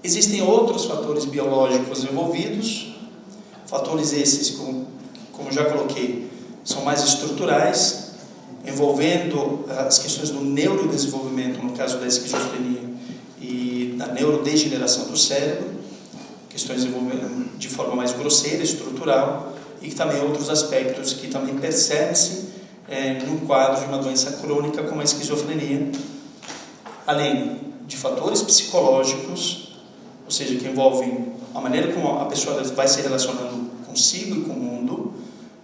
Existem outros fatores biológicos envolvidos, fatores esses, como já coloquei, são mais estruturais, envolvendo as questões do neurodesenvolvimento, no caso da esquizofrenia, e da neurodegeneração do cérebro, questões envolvendo de forma mais grosseira, estrutural, e que também outros aspectos que também percebem-se num quadro de uma doença crônica como a esquizofrenia, além de fatores psicológicos, ou seja, que envolvem a maneira como a pessoa vai se relacionando consigo e com o mundo,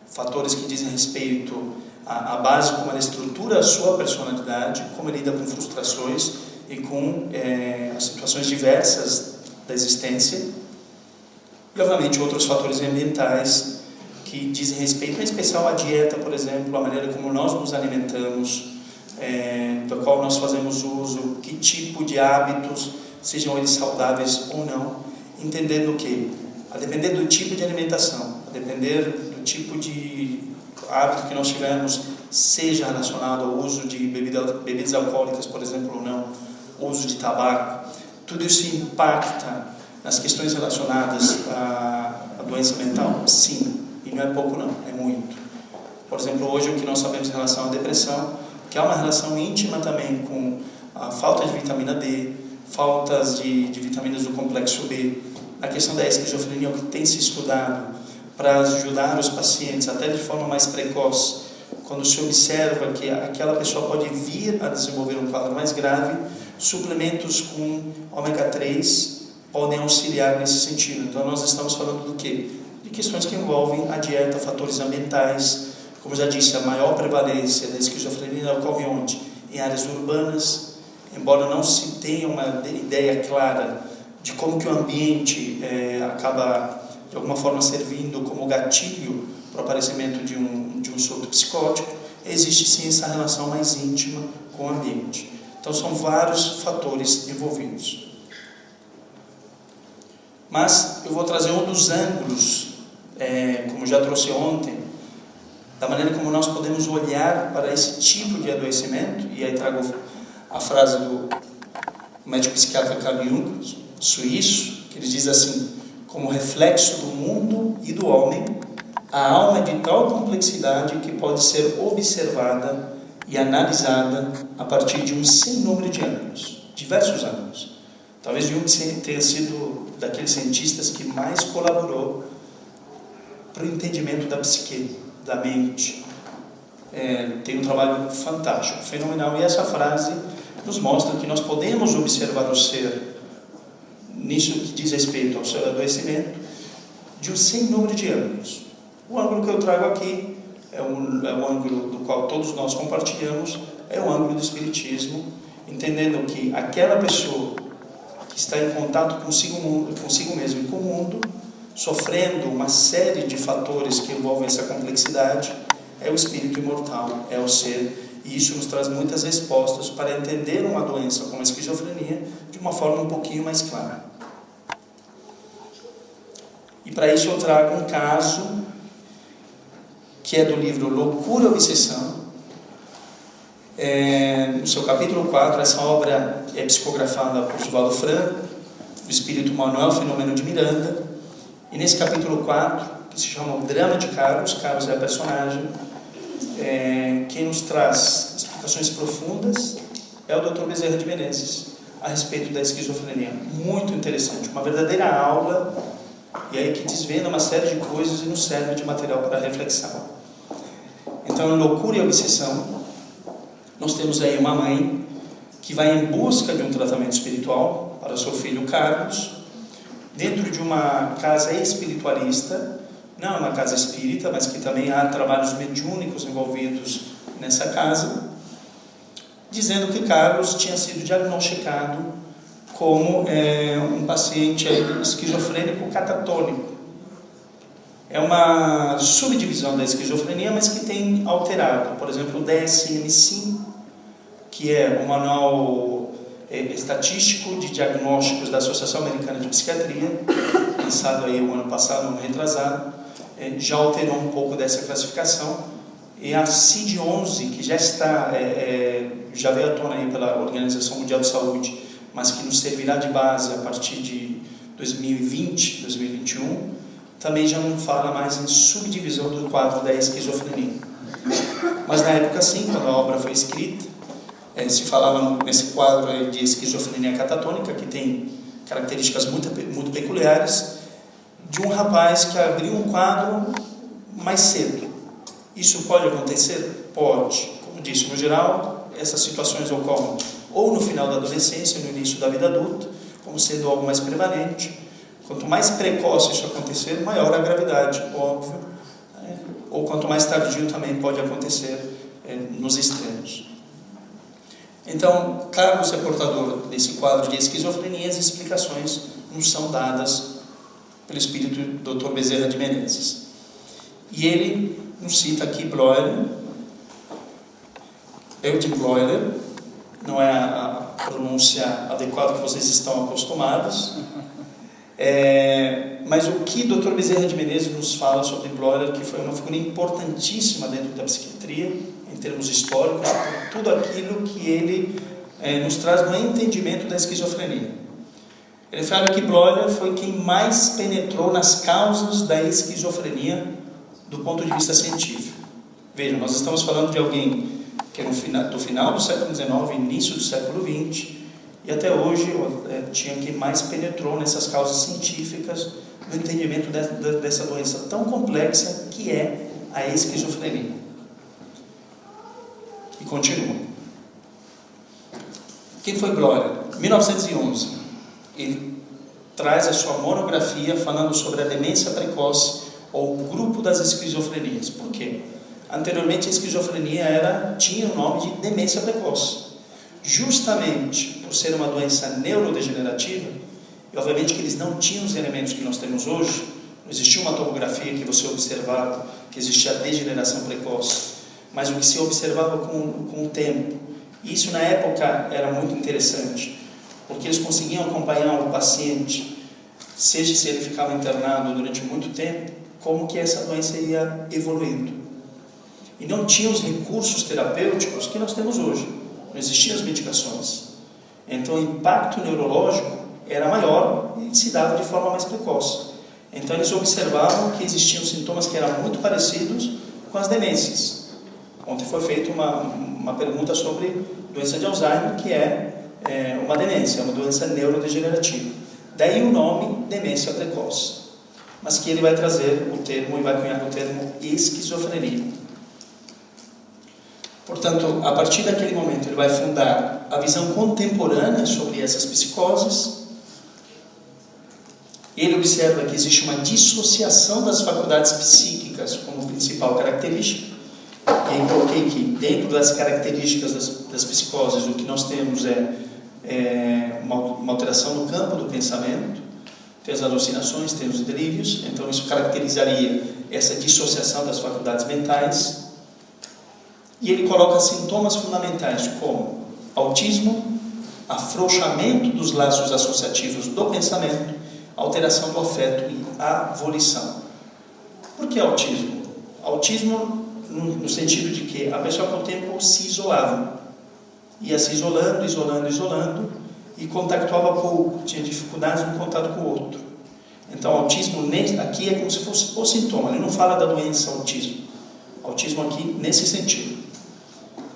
fatores que dizem respeito à base como ela estrutura a sua personalidade, como ela lida com frustrações e com as situações diversas da existência, e obviamente outros fatores ambientais que dizem respeito, em especial à dieta, por exemplo, a maneira como nós nos alimentamos, da qual nós fazemos uso, que tipo de hábitos, sejam eles saudáveis ou não, entendendo que, a depender do tipo de alimentação, a depender do tipo de hábito que nós tivermos, seja relacionado ao uso de bebidas alcoólicas, por exemplo, ou não, uso de tabaco, tudo isso impacta nas questões relacionadas à doença mental? Sim, e não é pouco não, é muito. Por exemplo, hoje o que nós sabemos em relação à depressão, que há uma relação íntima também com a falta de vitamina D, faltas de vitaminas do complexo B, a questão da esquizofrenia, o que tem se estudado para ajudar os pacientes, até de forma mais precoce, quando se observa que aquela pessoa pode vir a desenvolver um quadro mais grave, suplementos com ômega 3 podem auxiliar nesse sentido. Então nós estamos falando do quê? De questões que envolvem a dieta, fatores ambientais, como já disse, a maior prevalência da esquizofrenia ocorre onde? Em áreas urbanas, embora não se tenha uma ideia clara de como que o ambiente acaba, de alguma forma, servindo como gatilho para o aparecimento de um surto psicótico, existe sim essa relação mais íntima com o ambiente. Então são vários fatores envolvidos. Mas eu vou trazer um dos ângulos, como já trouxe ontem, da maneira como nós podemos olhar para esse tipo de adoecimento, e aí trago a frase do médico psiquiatra Carl Jung, suíço, que ele diz assim: como reflexo do mundo e do homem, a alma é de tal complexidade que pode ser observada e analisada a partir de um sem número de ângulos, diversos ângulos. Talvez Jung tenha sido daqueles cientistas que mais colaborou para o entendimento da psique, da mente. Tem um trabalho fantástico, fenomenal, e essa frase nos mostra que nós podemos observar o ser, nisso que diz respeito ao seu adoecimento, de um sem número de ângulos. O ângulo que eu trago aqui é o ângulo do qual todos nós compartilhamos, é o ângulo do espiritismo, entendendo que aquela pessoa que está em contato consigo mesmo e com o mundo, sofrendo uma série de fatores que envolvem essa complexidade, é o espírito imortal, é o ser, e isso nos traz muitas respostas para entender uma doença como a esquizofrenia de uma forma um pouquinho mais clara. E para isso eu trago um caso que é do livro Loucura e Obsessão. No seu capítulo 4, essa obra é psicografada por Divaldo Franco, do espírito Manuel Filomeno de Miranda, e nesse capítulo 4, que se chama O Drama de Carlos é a personagem, quem nos traz explicações profundas é o Dr. Bezerra de Menezes, a respeito da esquizofrenia. Muito interessante, uma verdadeira aula, e aí que desvenda uma série de coisas e nos serve de material para reflexão. Então, em Loucura e Obsessão, nós temos aí uma mãe que vai em busca de um tratamento espiritual para seu filho Carlos, dentro de uma casa espiritualista, não é uma casa espírita, mas que também há trabalhos mediúnicos envolvidos nessa casa, dizendo que Carlos tinha sido diagnosticado como um paciente esquizofrênico catatônico. É uma subdivisão da esquizofrenia, mas que tem alterado. Por exemplo, o DSM-5, que é o manual estatístico de diagnósticos da Associação Americana de Psiquiatria, lançado aí o ano passado, ano retrasado, já alterou um pouco dessa classificação. E a CID-11, que já está, já veio à tona aí pela Organização Mundial de Saúde, mas que nos servirá de base a partir de 2020, 2021, também já não fala mais em subdivisão do quadro da esquizofrenia. Mas na época sim, quando a obra foi escrita, se falava nesse quadro de esquizofrenia catatônica, que tem características muito peculiares, de um rapaz que abriu um quadro mais cedo. Isso pode acontecer? Pode. Como disse, no geral, essas situações ocorrem ou no final da adolescência, no início da vida adulta, como sendo algo mais prevalente. Quanto mais precoce isso acontecer, maior a gravidade, óbvio. Ou quanto mais tardio também pode acontecer nos extremos. Então, Carlos é portador desse quadro de esquizofrenia, as explicações nos são dadas pelo espírito do Dr. Bezerra de Menezes. E ele nos cita aqui Bleuler, Eugen Bleuler, não é a pronúncia adequada que vocês estão acostumados, mas o que Dr. Bezerra de Menezes nos fala sobre Bleuler, que foi uma figura importantíssima dentro da psiquiatria, em termos históricos, por tudo aquilo que ele nos traz no entendimento da esquizofrenia. Ele fala que Bleuler foi quem mais penetrou nas causas da esquizofrenia do ponto de vista científico. Vejam, nós estamos falando de alguém que é do final do século XIX, início do século XX, e até hoje tinha quem mais penetrou nessas causas científicas no entendimento dessa doença tão complexa que é a esquizofrenia. E continua. Quem foi Bleuler? 1911. Ele traz a sua monografia falando sobre a demência precoce ou o grupo das esquizofrenias. Por quê? Anteriormente a esquizofrenia tinha o nome de demência precoce. Justamente por ser uma doença neurodegenerativa, e obviamente que eles não tinham os elementos que nós temos hoje, não existia uma tomografia que você observava que existia a degeneração precoce, mas o que se observava com o tempo. Isso na época era muito interessante, porque eles conseguiam acompanhar o paciente, seja se ele ficava internado durante muito tempo, como que essa doença ia evoluindo. E não tinha os recursos terapêuticos que nós temos hoje, não existiam as medicações. Então o impacto neurológico era maior e se dava de forma mais precoce. Então eles observavam que existiam sintomas que eram muito parecidos com as demências. Ontem foi feita uma pergunta sobre doença de Alzheimer, que é uma demência, uma doença neurodegenerativa. Daí o nome demência precoce. Mas que ele vai trazer o termo e vai cunhar o termo esquizofrenia. Portanto, a partir daquele momento ele vai fundar a visão contemporânea sobre essas psicoses. Ele observa que existe uma dissociação das faculdades psíquicas como principal característica. E aí coloquei que dentro das características das psicoses, o que nós temos é uma alteração no campo do pensamento, tem as alucinações, tem os delírios, então isso caracterizaria essa dissociação das faculdades mentais. E ele coloca sintomas fundamentais como autismo, afrouxamento dos laços associativos do pensamento, alteração do afeto e avolição. Por que autismo? Autismo no sentido de que a pessoa com o tempo se isolava, ia se isolando e contactuava pouco, tinha dificuldades no contato com o outro. Então autismo aqui é como se fosse o sintoma, ele não fala da doença autismo. Autismo aqui nesse sentido.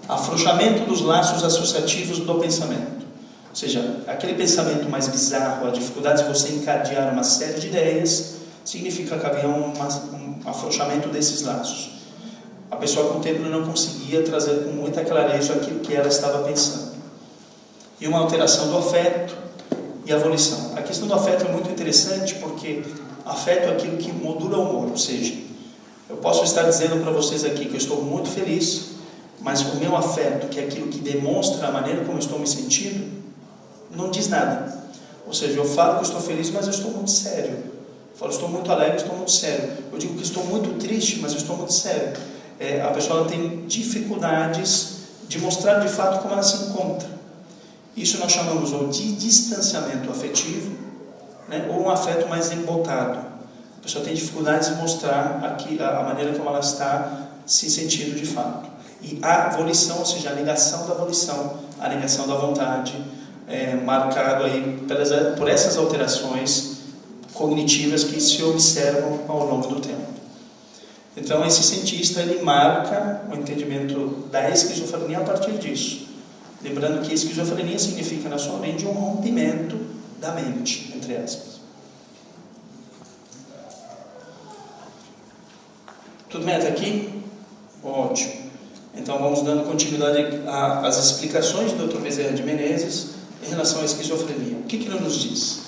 Afrouxamento dos laços associativos do pensamento, ou seja, aquele pensamento mais bizarro, a dificuldade de você encadear uma série de ideias, significa que havia um afrouxamento desses laços. A pessoa com o tempo não conseguia trazer com muita clareza aquilo que ela estava pensando. E uma alteração do afeto e a volição. A questão do afeto é muito interessante porque afeto é aquilo que modula o humor, ou seja, eu posso estar dizendo para vocês aqui que eu estou muito feliz, mas o meu afeto, que é aquilo que demonstra a maneira como eu estou me sentindo, não diz nada. Ou seja, eu falo que eu estou feliz, mas eu estou muito sério. Eu falo que estou muito alegre, estou muito sério. Eu digo que estou muito triste, mas eu estou muito sério. A pessoa tem dificuldades de mostrar de fato como ela se encontra. Isso nós chamamos ou de distanciamento afetivo, né, ou um afeto mais embotado. A pessoa tem dificuldades de mostrar aqui a maneira como ela está se sentindo de fato. E a volição, ou seja, a negação da volição, a negação da vontade, marcado aí por essas alterações cognitivas que se observam ao longo do tempo. Então esse cientista ele marca o entendimento da esquizofrenia a partir disso, lembrando que esquizofrenia significa na sua mente um rompimento da mente, entre aspas. Tudo bem até aqui? Ótimo. Então vamos dando continuidade às explicações do Dr. Bezerra de Menezes em relação à esquizofrenia. O que ele nos diz?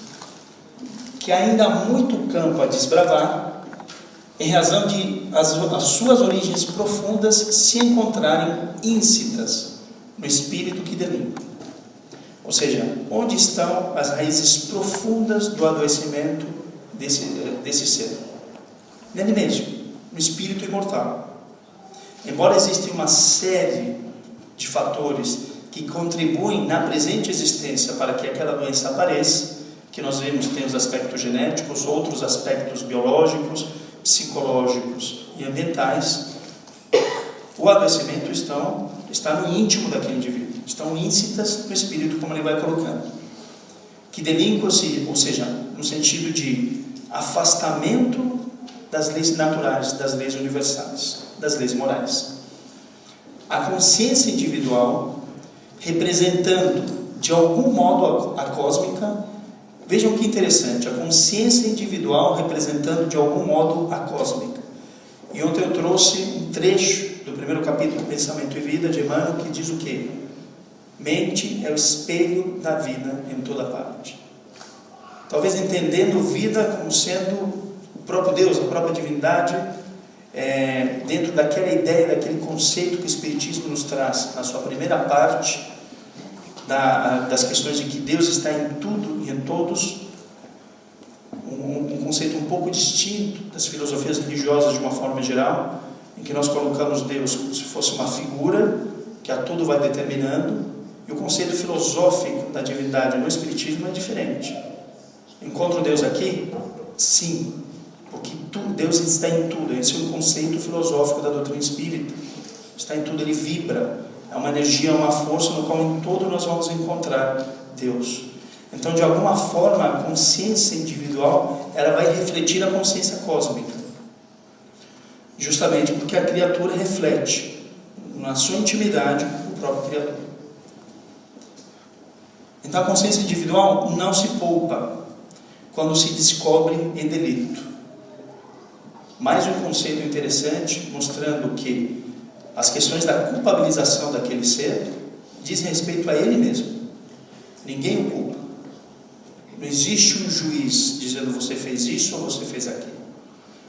Que ainda há muito campo a desbravar em razão de as suas origens profundas se encontrarem íncitas no espírito que delinque. Ou seja, onde estão as raízes profundas do adoecimento desse ser? Nele mesmo, no espírito imortal. Embora exista uma série de fatores que contribuem na presente existência para que aquela doença apareça, que nós vemos tem os aspectos genéticos, outros aspectos biológicos, psicológicos e ambientais, o adoecimento está no íntimo daquele indivíduo, estão íncitas no espírito, como ele vai colocando, que delinquam-se, ou seja, no sentido de afastamento das leis naturais, das leis universais, das leis morais. A consciência individual, representando de algum modo a cósmica, vejam que interessante, a consciência individual representando de algum modo a cósmica. E ontem eu trouxe um trecho do primeiro capítulo do Pensamento e Vida de Emmanuel que diz o quê? Mente é o espelho da vida em toda parte. Talvez entendendo vida como sendo o próprio Deus, a própria divindade, dentro daquela ideia, daquele conceito que o Espiritismo nos traz na sua primeira parte, das questões de que Deus está em tudo e em todos, um conceito um pouco distinto das filosofias religiosas de uma forma geral, em que nós colocamos Deus como se fosse uma figura que a tudo vai determinando, e o conceito filosófico da divindade no Espiritismo é diferente. Encontro Deus aqui? Sim, porque Deus está em tudo. Esse é um conceito filosófico da doutrina espírita. Está em tudo, ele vibra. É uma energia, uma força no qual em todo nós vamos encontrar Deus. Então, de alguma forma, a consciência individual ela vai refletir a consciência cósmica. Justamente porque a criatura reflete na sua intimidade o próprio Criador. Então, a consciência individual não se poupa quando se descobre em delito. Mais um conceito interessante, mostrando que as questões da culpabilização daquele ser diz respeito a ele mesmo. Ninguém o culpa. Não existe um juiz dizendo você fez isso ou você fez aquilo.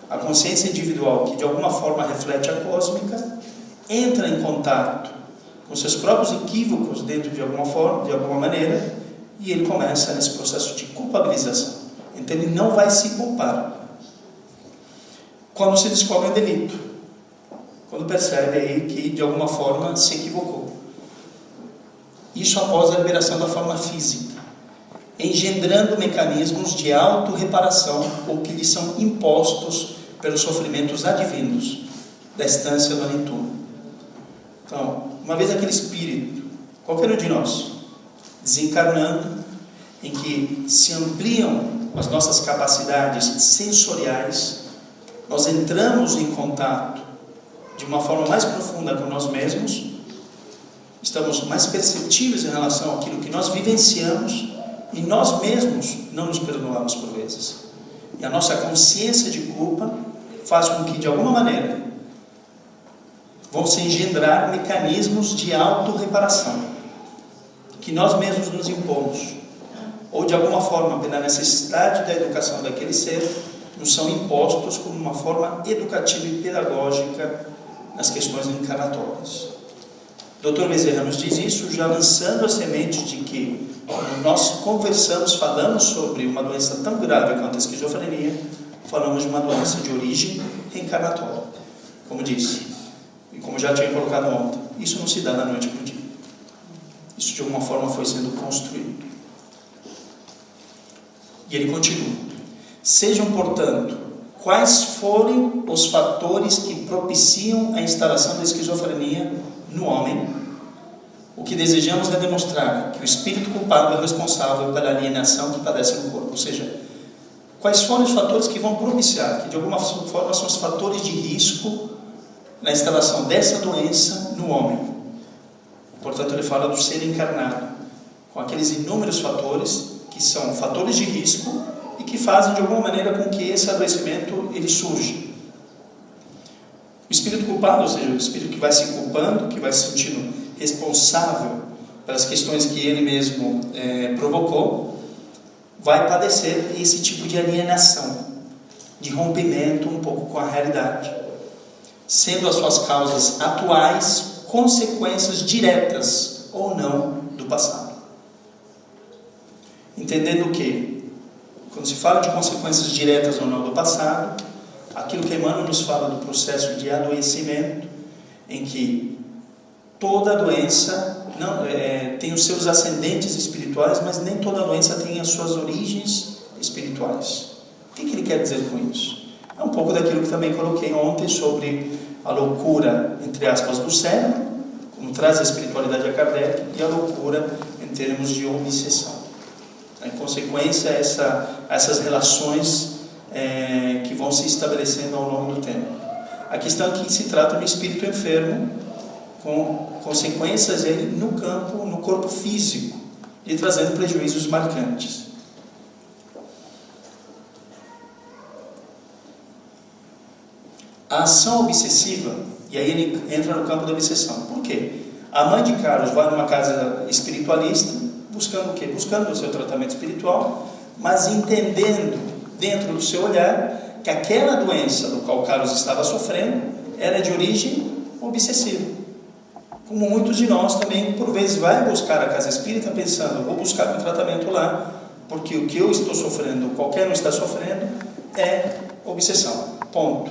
A consciência individual, que de alguma forma reflete a cósmica, entra em contato com seus próprios equívocos dentro de alguma forma, de alguma maneira, e ele começa nesse processo de culpabilização. Então ele não vai se culpar quando se descobre um delito, quando percebe aí que de alguma forma se equivocou. Isso após a liberação da forma física, engendrando mecanismos de autorreparação ou que lhe são impostos pelos sofrimentos advindos da estância do além-túmulo. Então, uma vez aquele espírito, qualquer um de nós, desencarnando, em que se ampliam as nossas capacidades sensoriais, nós entramos em contato de uma forma mais profunda com nós mesmos, estamos mais perceptíveis em relação àquilo que nós vivenciamos, e nós mesmos não nos perdoamos por vezes. E a nossa consciência de culpa faz com que, de alguma maneira, vão se engendrar mecanismos de autorreparação, que nós mesmos nos impomos, ou de alguma forma, pela necessidade da educação daquele ser, nos são impostos como uma forma educativa e pedagógica nas questões encarnatórias. Dr. Bezerra nos diz isso já lançando a semente de que, quando nós conversamos, falamos sobre uma doença tão grave quanto a esquizofrenia, falamos de uma doença de origem reencarnatória. Como disse, e como já tinha colocado ontem, isso não se dá da noite para o dia. Isso de alguma forma foi sendo construído. E ele continua: sejam, portanto, quais forem os fatores que propiciam a instalação da esquizofrenia no homem, o que desejamos é demonstrar que o espírito culpado é responsável pela alienação que padece no corpo. Ou seja, quais foram os fatores que vão propiciar, que de alguma forma são os fatores de risco na instalação dessa doença no homem. Portanto, ele fala do ser encarnado, com aqueles inúmeros fatores que são fatores de risco e que fazem de alguma maneira com que esse adoecimento ele surja. O espírito culpado, ou seja, o espírito que vai se culpando, que vai se sentindo responsável pelas questões que ele mesmo provocou, vai padecer esse tipo de alienação, de rompimento um pouco com a realidade, sendo as suas causas atuais consequências diretas ou não do passado. Entendendo que, quando se fala de consequências diretas ou não do passado, aquilo que Emmanuel nos fala do processo de adoecimento, em que toda doença tem os seus ascendentes espirituais, mas nem toda doença tem as suas origens espirituais. O que ele quer dizer com isso? É um pouco daquilo que também coloquei ontem sobre a loucura, entre aspas, do cérebro, como traz a espiritualidade a Kardec, e a loucura em termos de obsessão. Em consequência, essas relações que vão se estabelecendo ao longo do tempo. A questão aqui se trata de um espírito enfermo, com consequências aí no corpo físico, e trazendo prejuízos marcantes. A ação obsessiva, e aí ele entra no campo da obsessão. Por quê? A mãe de Carlos vai numa casa espiritualista, buscando o quê? Buscando o seu tratamento espiritual, mas entendendo dentro do seu olhar que aquela doença do qual Carlos estava sofrendo era de origem obsessiva. Como muitos de nós também, por vezes, vai buscar a casa espírita pensando, vou buscar um tratamento lá, porque o que eu estou sofrendo, qualquer um está sofrendo, é obsessão. Ponto.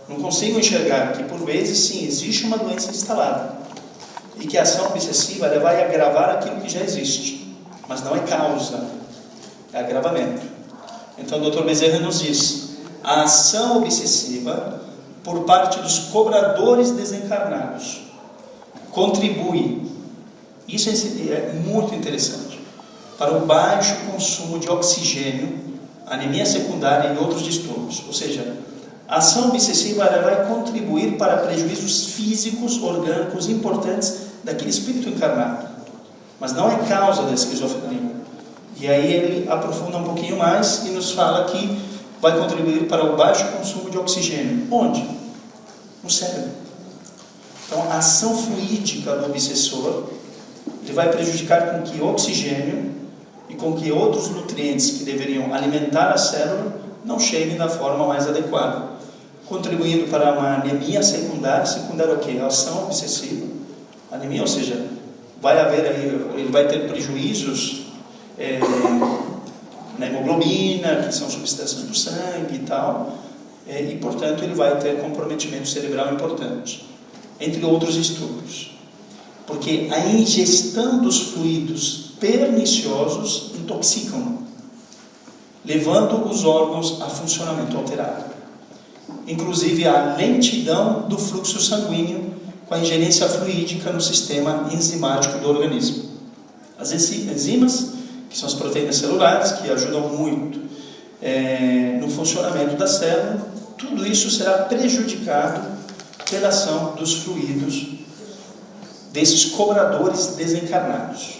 Não consigo enxergar que, por vezes, sim, existe uma doença instalada e que a ação obsessiva ela vai agravar aquilo que já existe, mas não é causa, é agravamento. Então o Dr. Bezerra nos diz: a ação obsessiva por parte dos cobradores desencarnados contribui, isso é muito interessante, para o baixo consumo de oxigênio, anemia secundária e outros distúrbios. Ou seja, a ação obsessiva ela vai contribuir para prejuízos físicos, orgânicos importantes daquele espírito encarnado, mas não é causa da esquizofrenia. E aí ele aprofunda um pouquinho mais e nos fala que vai contribuir para o baixo consumo de oxigênio. Onde? No cérebro. Então a ação fluídica do obsessor ele vai prejudicar com que oxigênio e com que outros nutrientes que deveriam alimentar a célula não cheguem da forma mais adequada, contribuindo para uma anemia secundária. Secundária o quê? A ação obsessiva. Anemia, ou seja, vai haver aí, ele vai ter prejuízos na hemoglobina, que são substâncias do sangue e tal, e portanto ele vai ter comprometimento cerebral importante, entre outros distúrbios, porque a ingestão dos fluidos perniciosos intoxicam, levando os órgãos a funcionamento alterado, inclusive a lentidão do fluxo sanguíneo com a ingerência fluídica no sistema enzimático do organismo. As enzimas, que são as proteínas celulares, que ajudam muito no funcionamento da célula, tudo isso será prejudicado pela ação dos fluidos desses cobradores desencarnados.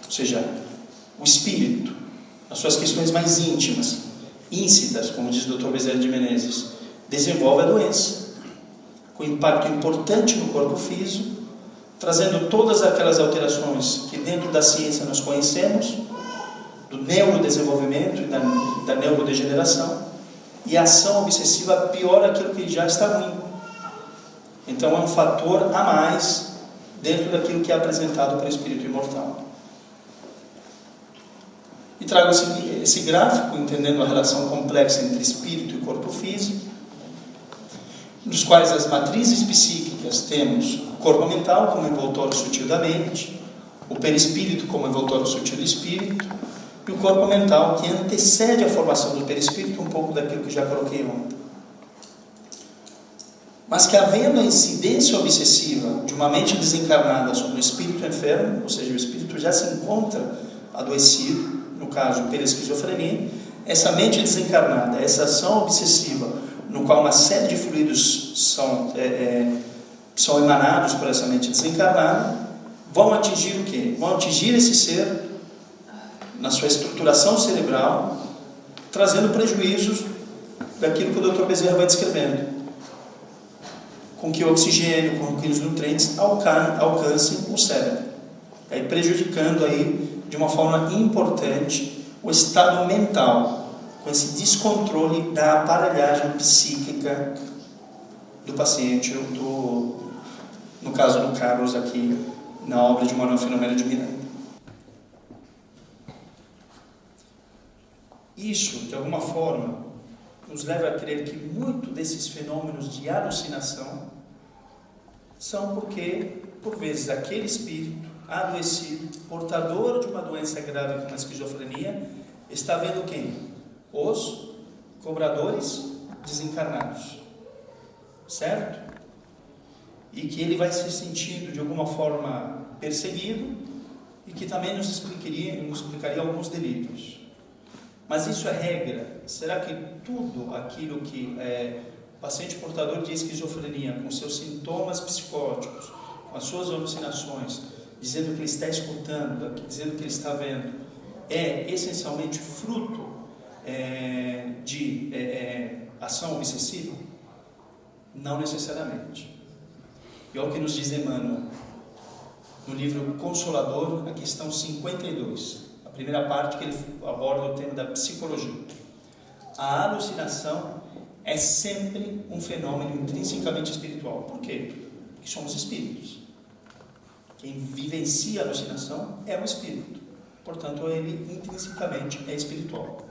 Ou seja, o espírito, as suas questões mais íntimas, íncitas, como diz o Dr. Bezerra de Menezes, desenvolve a doença, com impacto importante no corpo físico, trazendo todas aquelas alterações que dentro da ciência nós conhecemos, do neurodesenvolvimento e da neurodegeneração, e a ação obsessiva piora aquilo que já está ruim. Então é um fator a mais dentro daquilo que é apresentado pelo espírito imortal. E trago esse gráfico, entendendo a relação complexa entre espírito e corpo físico, nos quais as matrizes psíquicas temos o corpo mental como envoltório sutil da mente, o perispírito como envoltório sutil do espírito, e o corpo mental que antecede a formação do perispírito, um pouco daquilo que já coloquei ontem. mas que havendo a incidência obsessiva de uma mente desencarnada sobre o espírito enfermo, ou seja, o espírito já se encontra adoecido, no caso pela esquizofrenia, essa mente desencarnada, essa ação obsessiva, no qual uma série de fluidos são emanados por essa mente desencarnada, vão atingir o quê? Vão atingir esse ser na sua estruturação cerebral, trazendo prejuízos daquilo que o Dr. Bezerra vai descrevendo, com que o oxigênio, com que os nutrientes alcancem o cérebro, aí prejudicando aí de uma forma importante o estado mental, com esse descontrole da aparelhagem psíquica do paciente, no caso do Carlos aqui, na obra de Manuel Filomeno de Miranda. Isso, de alguma forma, nos leva a crer que muito desses fenômenos de alucinação são porque, por vezes, aquele espírito adoecido, portador de uma doença grave como a esquizofrenia, está vendo quem? Os cobradores desencarnados, certo? E que ele vai se sentindo de alguma forma perseguido e que também nos explicaria alguns delírios. Mas isso é regra? Será que tudo aquilo que o paciente portador de esquizofrenia, com seus sintomas psicóticos, com as suas alucinações, dizendo que ele está escutando, dizendo que ele está vendo, é essencialmente fruto de ação obsessiva? Não necessariamente. E olha o que nos diz Emmanuel, no livro Consolador, a questão 52. A primeira parte que ele aborda o tema da psicologia. A alucinação é sempre um fenômeno intrinsecamente espiritual. Por quê? Porque somos espíritos. Quem vivencia a alucinação é o espírito. Portanto, ele intrinsecamente é espiritual.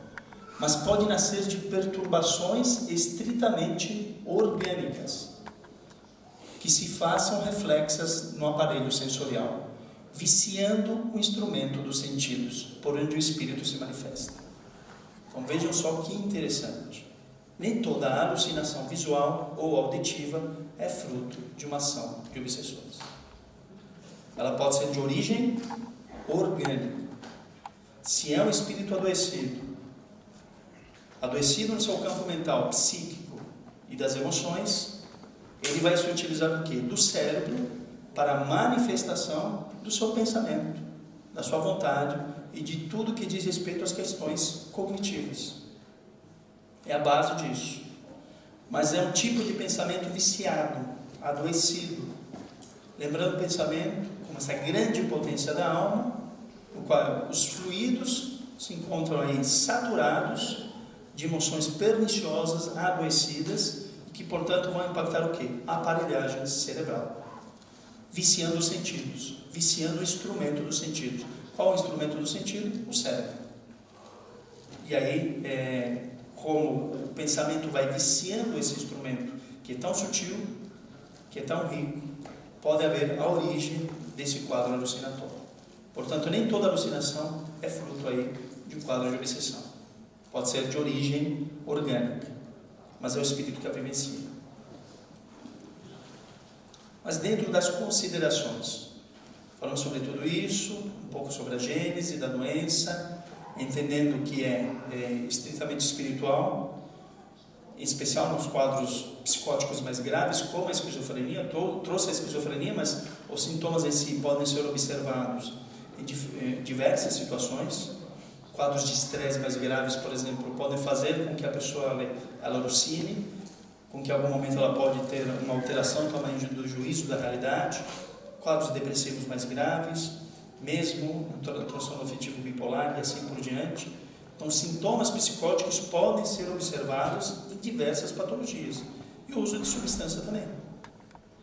Mas pode nascer de perturbações estritamente orgânicas, que se façam reflexas no aparelho sensorial, viciando o instrumento dos sentidos, por onde o espírito se manifesta. Então vejam só que interessante. Nem toda alucinação visual ou auditiva é fruto de uma ação de obsessores. Ela pode ser de origem orgânica. Se é um espírito adoecido no seu campo mental, psíquico e das emoções, ele vai se utilizar do quê? Do cérebro para a manifestação do seu pensamento, da sua vontade e de tudo que diz respeito às questões cognitivas. É a base disso. Mas é um tipo de pensamento viciado, adoecido. Lembrando o pensamento como essa grande potência da alma, no qual os fluidos se encontram aí saturados de emoções perniciosas, adoecidas, que portanto vão impactar o quê? A aparelhagem cerebral, viciando os sentidos, viciando o instrumento dos sentidos. Qual é o instrumento do sentido? O cérebro. E aí, como o pensamento vai viciando esse instrumento, que é tão sutil, que é tão rico, pode haver a origem desse quadro alucinatório. Portanto, nem toda alucinação é fruto aí de um quadro de obsessão. Pode ser de origem orgânica, mas é o espírito que a vivencia. Mas dentro das considerações, falando sobre tudo isso, um pouco sobre a gênese da doença, entendendo que é estritamente espiritual, em especial nos quadros psicóticos mais graves, como a esquizofrenia. Trouxe a esquizofrenia, mas os sintomas em si podem ser observados em diversas situações. Quadros de estresse mais graves, por exemplo, podem fazer com que a pessoa ela alucine, com que em algum momento ela pode ter uma alteração do tamanho do juízo da realidade. Quadros depressivos mais graves, mesmo no transtorno afetivo bipolar e assim por diante. Então, sintomas psicóticos podem ser observados em diversas patologias. E o uso de substância também.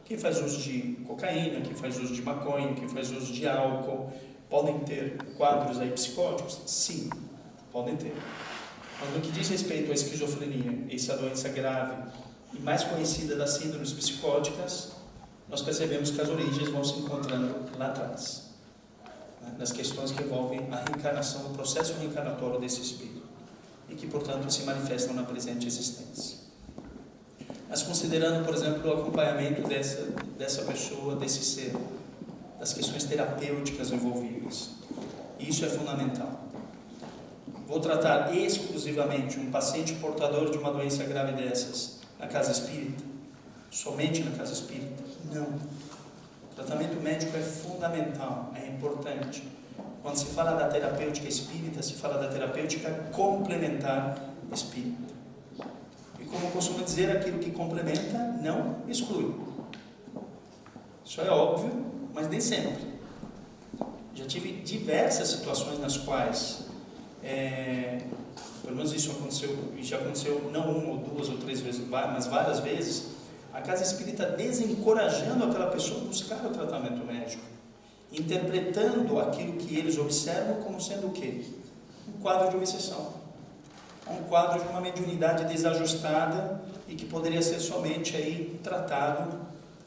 Quem faz uso de cocaína, quem faz uso de maconha, quem faz uso de álcool, podem ter quadros aí psicóticos? Sim, podem ter. Mas no que diz respeito à esquizofrenia, essa doença grave e mais conhecida das síndromes psicóticas, nós percebemos que as origens vão se encontrando lá atrás, nas questões que envolvem a reencarnação, o processo reencarnatório desse espírito, e que, portanto, se manifestam na presente existência. mas considerando, por exemplo, o acompanhamento dessa pessoa, desse ser, das questões terapêuticas envolvidas. Isso é fundamental. Vou tratar exclusivamente um paciente portador de uma doença grave dessas na casa espírita? Somente na casa espírita? Não. O tratamento médico é fundamental, é importante. Quando se fala da terapêutica espírita, se fala da terapêutica complementar espírita. E como eu costumo dizer, aquilo que complementa não exclui. Isso é óbvio, mas nem sempre. Já tive diversas situações nas quais, pelo menos isso aconteceu, e já aconteceu não uma ou duas ou três vezes, mas várias vezes, a casa espírita desencorajando aquela pessoa a buscar o tratamento médico, interpretando aquilo que eles observam como sendo o quê? Um quadro de obsessão, um quadro de uma mediunidade desajustada e que poderia ser somente aí tratado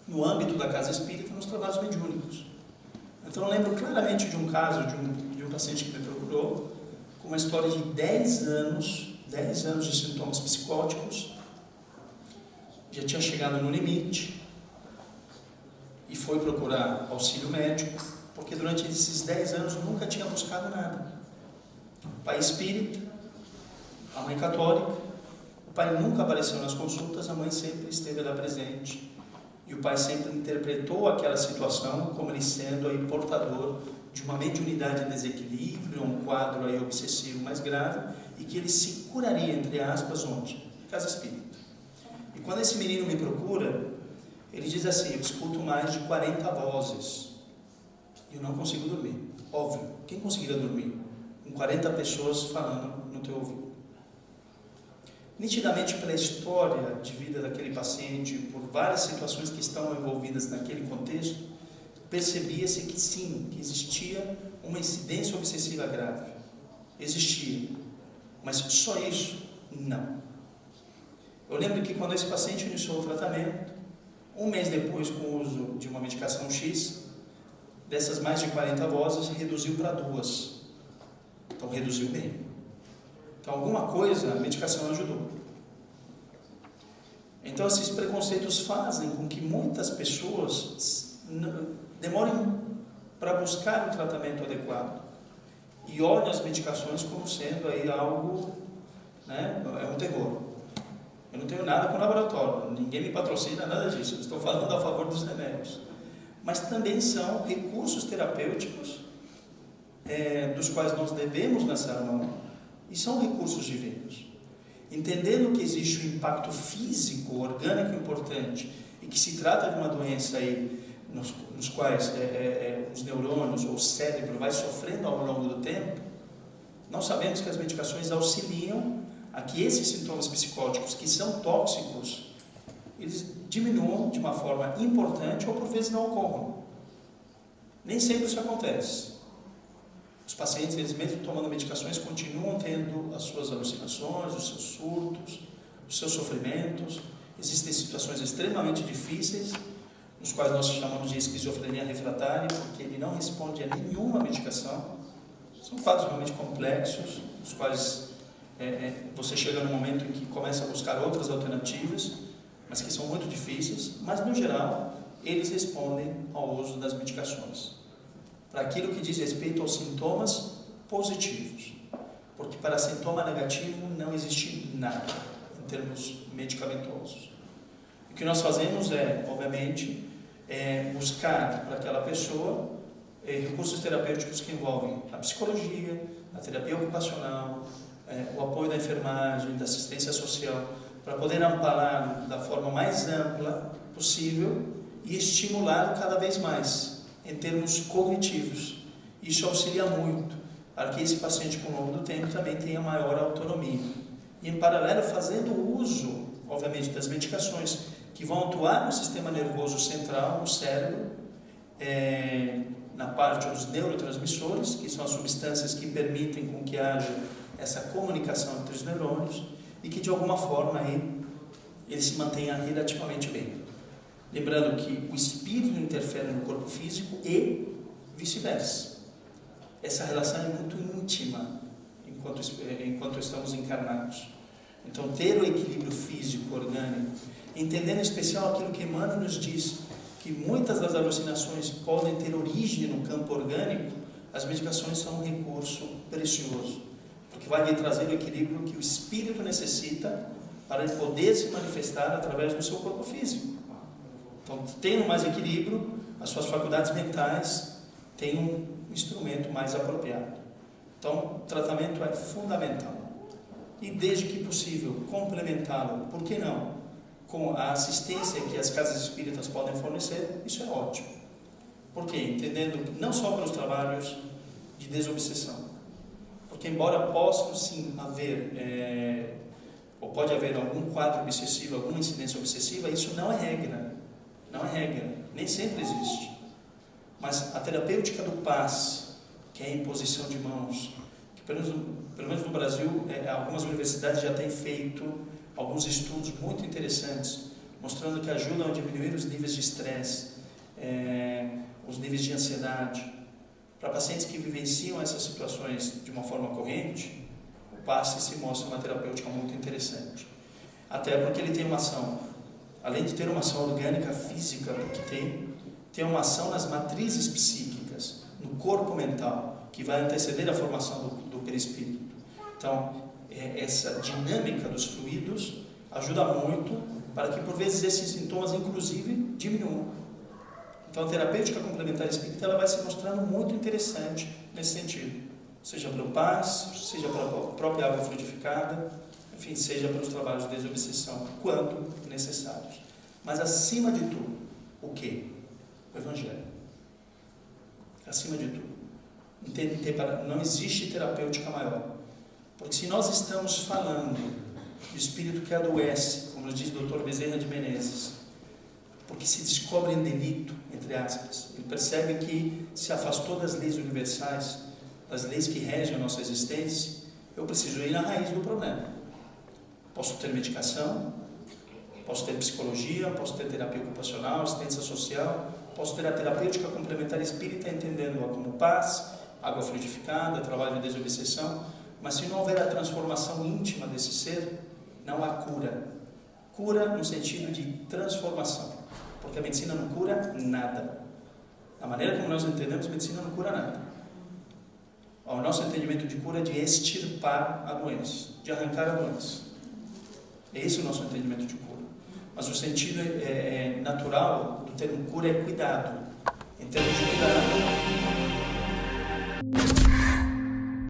no âmbito da casa espírita, nos trabalhos mediúnicos. Então eu lembro claramente de um caso de um paciente que me procurou com uma história de 10 anos de sintomas psicóticos, já tinha chegado no limite e foi procurar auxílio médico, porque durante esses 10 anos nunca tinha buscado nada. O pai espírita, a mãe católica, o pai nunca apareceu nas consultas, a mãe sempre esteve lá presente. E o pai sempre interpretou aquela situação como ele sendo aí portador de uma mediunidade de desequilíbrio, um quadro aí obsessivo mais grave, e que ele se curaria, entre aspas, onde? Casa espírita. E quando esse menino me procura, ele diz assim: eu escuto mais de 40 vozes e eu não consigo dormir. Óbvio, quem conseguiria dormir com 40 pessoas falando no teu ouvido? Nitidamente, pela história de vida daquele paciente, por várias situações que estão envolvidas naquele contexto, percebia-se que sim, que existia uma incidência obsessiva grave. Existia. Mas só isso? Não. Eu lembro que quando esse paciente iniciou o tratamento, um mês depois, com o uso de uma medicação X, dessas mais de 40 vozes, reduziu para 2. Então, reduziu bem. Então, alguma coisa a medicação ajudou. Então, esses preconceitos fazem com que muitas pessoas demorem para buscar o tratamento adequado e olhem as medicações como sendo aí algo, né, é um terror. Eu não tenho nada com laboratório, ninguém me patrocina, nada disso. Eu estou falando a favor dos remédios. Mas também são recursos terapêuticos dos quais nós devemos lançar mão. E são recursos divinos. Entendendo que existe um impacto físico, orgânico importante, e que se trata de uma doença aí, nos quais os neurônios ou o cérebro vai sofrendo ao longo do tempo, nós sabemos que as medicações auxiliam a que esses sintomas psicóticos, que são tóxicos, eles diminuam de uma forma importante ou por vezes não ocorram. Nem sempre isso acontece. Os pacientes, eles mesmo tomando medicações, continuam tendo as suas alucinações, os seus surtos, os seus sofrimentos. Existem situações extremamente difíceis, nos quais nós chamamos de esquizofrenia refratária, porque ele não responde a nenhuma medicação. São quadros realmente complexos, nos quais você chega num momento em que começa a buscar outras alternativas, mas que são muito difíceis, mas no geral, eles respondem ao uso das medicações. Para aquilo que diz respeito aos sintomas positivos, porque para sintoma negativo não existe nada em termos medicamentosos. O que nós fazemos obviamente, buscar para aquela pessoa recursos terapêuticos que envolvem a psicologia, a terapia ocupacional, o apoio da enfermagem, da assistência social, para poder ampará-lo da forma mais ampla possível e estimulá-lo cada vez mais em termos cognitivos. Isso auxilia muito para que esse paciente, com o longo do tempo, também tenha maior autonomia. E, em paralelo, fazendo uso, obviamente, das medicações que vão atuar no sistema nervoso central, no cérebro, na parte dos neurotransmissores, que são as substâncias que permitem com que haja essa comunicação entre os neurônios e que, de alguma forma, ele se mantenha relativamente bem. Lembrando que o espírito interfere no corpo físico e vice-versa. Essa relação é muito íntima enquanto estamos encarnados. Então, ter o equilíbrio físico, orgânico, entendendo em especial aquilo que Emmanuel nos diz, que muitas das alucinações podem ter origem no campo orgânico, as medicações são um recurso precioso, porque vai lhe trazer o equilíbrio que o espírito necessita para ele poder se manifestar através do seu corpo físico. Então, tendo mais equilíbrio, as suas faculdades mentais têm um instrumento mais apropriado. Então, o tratamento é fundamental. E desde que possível, complementá-lo, por que não? Com a assistência que as casas espíritas podem fornecer, isso é ótimo. Por quê? Entendendo não só para os trabalhos de desobsessão, porque embora possam sim haver, ou pode haver algum quadro obsessivo, alguma incidência obsessiva, isso não é regra, não é regra, nem sempre existe. Mas a terapêutica do passe, que é a imposição de mãos, que pelo menos no Brasil, algumas universidades já têm feito alguns estudos muito interessantes, mostrando que ajudam a diminuir os níveis de estresse, os níveis de ansiedade. Para pacientes que vivenciam essas situações de uma forma corrente, o passe se mostra uma terapêutica muito interessante. Até porque ele tem uma ação, além de ter uma ação orgânica, física, porque tem uma ação nas matrizes psíquicas, no corpo mental, que vai anteceder a formação do perispírito. Então, essa dinâmica dos fluidos ajuda muito para que, por vezes, esses sintomas, inclusive, diminuam. Então, a terapêutica complementar espírita ela vai se mostrando muito interessante nesse sentido, seja pelo passe, seja pela própria água fluidificada, enfim, seja pelos trabalhos de desobsessão, quando necessários. Mas, acima de tudo, o quê? O Evangelho. Acima de tudo. Não existe terapêutica maior. Porque se nós estamos falando do espírito que adoece, como nos diz o Dr. Bezerra de Menezes, porque se descobre em delito, entre aspas, ele percebe que se afastou das leis universais, das leis que regem a nossa existência, eu preciso ir na raiz do problema. Posso ter medicação, posso ter psicologia, posso ter terapia ocupacional, assistência social, posso ter a terapêutica complementar espírita, entendendo-a como passe, água fluidificada, trabalho de desobsessão, mas se não houver a transformação íntima desse ser, não há cura. Cura no sentido de transformação, porque a medicina não cura nada. Da maneira como nós entendemos, a medicina não cura nada. O nosso entendimento de cura é de extirpar a doença, de arrancar a doença. É esse o nosso entendimento de cura. Mas o sentido natural do termo cura é cuidado. Em termos de cuidado,